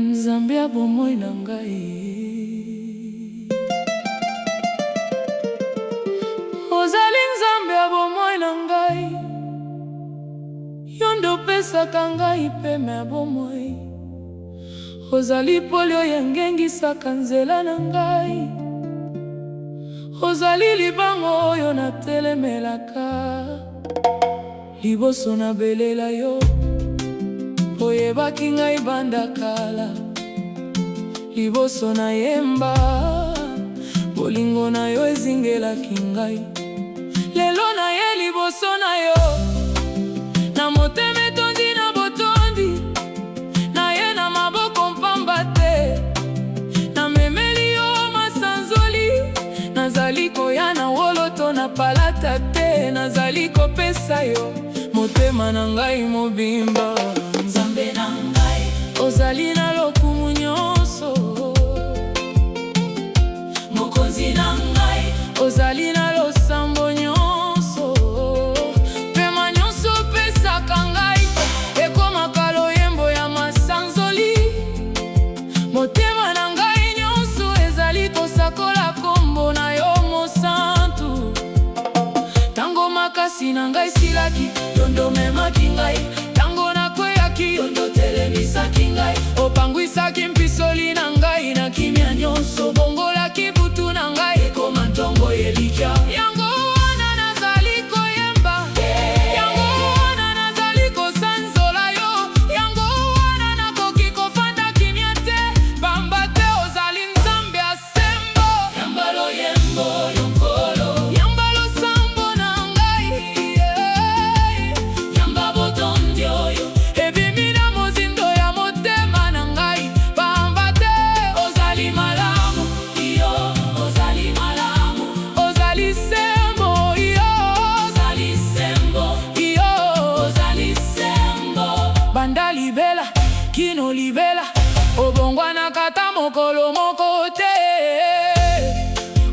Nzambe ya bomoi na ngai, ozali Nzambe ya bomoi na ngai, yo nde opesaka ngai pema ya bomoi. Ozali pole oyo engengisaka nzela na ngai, ozali libango oyo natelemelaka. Liboso nabelela yo, oyebaki ngai banda kala. Liboso nayemba, bolingo na yo ezingelaki ngai. Lelo naye liboso na yo, na motema etondi na botondi, naye na maboko mpamba te. Namemeli yo masanzoli, nazali koya na woloto na palata te. Nazali kopesa yo motema na ngai mobimba. Nzambe na ngai, ozali na lokumu nyonso. mokonzi na ngai, ozali na losambo nyonso. Pema nyonso opesaka ngai, ekomaka loyembo ya masanzoli. Motema na ngai nyonso ezali kosakola kombo na yo mosantu. Tango makasi na ngai silaki, yo nde omemaki ngai. Tango nakweyaki, yo nde otelemisaki ngai. Opangwisaki mpisoli na ngai na kimia nyonso. Bongolaki butu na ngai, ekoma ntongo yelikya. Yango wana nazali koyemba, yango wana nazali kosanzola yo. Yango wana nakoki kofanda kimia te, pamba te ozali Nzambe ya sembo. yamba loyembo yo nkolo, Yamba losambo na ngai, yamba botondi oyo, ebimi na mozindo ya motema na ngai. Pamba te ozali malamu, iyo ozali malamu, ozali sembo, yo ozali sembo, yo. ozali sembo. Banda libela kino libela, obongwana kata mokolo moko te.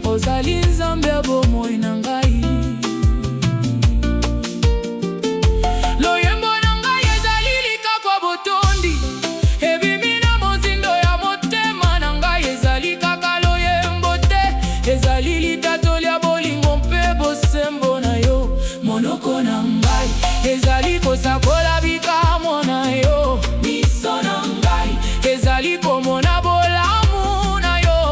Ozali Nzambe ya bomoi na ngai. Loyembo na ngai ezali likakwa botondi, ebimi na mozindo ya motema na ngai. Ezali kaka loyembo te, ezali litatoli ya bolingo mpe bosembo na yo. Monoko na ngai ezali kosakola bikamwa na yo. Miso na ngai, Ezali komona bolamu na yo.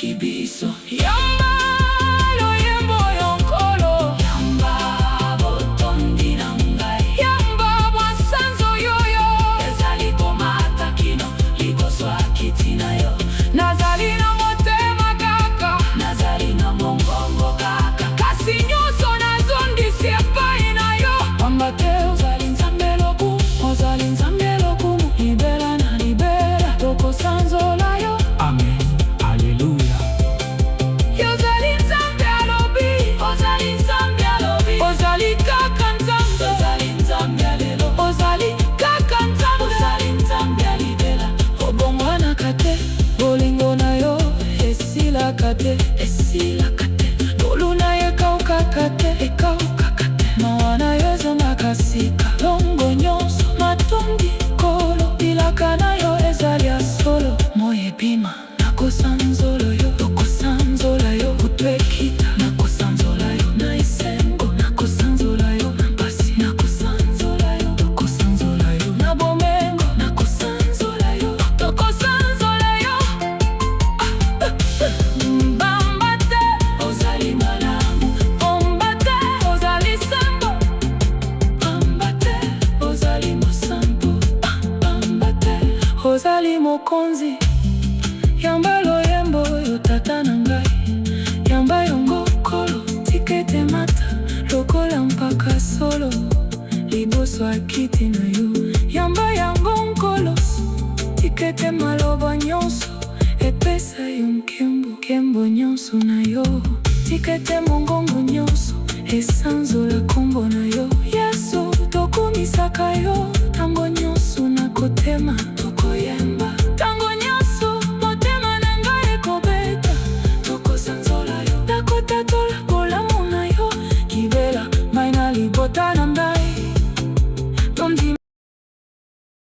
eleki biso. Yamba loyembo yonkolo, Yamba botondi na ngai. yamba bwasanzo yoyo, Ezali komata kino liboso ya kiti na yo. nazali na motema kaka, Nazali na mongongo kaka. kasi nyonso nazondisi epai na yo. Pamba te ozali Nzambe lokumu, ozali Nzambe lokumu, libela na libela, tokosanzola yo. Amen. Alléluia. Yozali Nzambe alobi, Ozali Nzambe alobi. ozali kaka Nzambe, Ozali Nzambe alelo. ozali kaka Nzambe. Ozali Nzambe alibela. Obongwanaka te, bolingo na yo esilaka te, Esilaka te. tolu na ye ekawukaka te, ekawukaka te. Mawa na yo ezongaka sika, longo nyonso matondi kolo, bilaka na yo ezali ya solo. Moyi ebima nakosanzola yo, tokosanzola yo. Butu ekita nakosanzola yo, na esengo nakosanzola yo, na mpasi nakosanzola yo, tokosanzola yo, na bomengo nakosanzola yo, tokosanzola yo. Bamba te, Ozali malamu. omba te, ozali sembo. Pamba te, ozali mosantu. Pamba te, Ozali mokonzi, yamba loyembo yo tata na ngai, yamba yongo kolo, tikete mata lokola mpaka solo, liboso ya kiti na yo. Yamba yango nkoloso, tikete maloba nyonso, epesa yo nkembo, nkembo nyonso na yo. Tikete mongongo nyonso, esanzola kombo na yo. Yesu tokumisaka yo.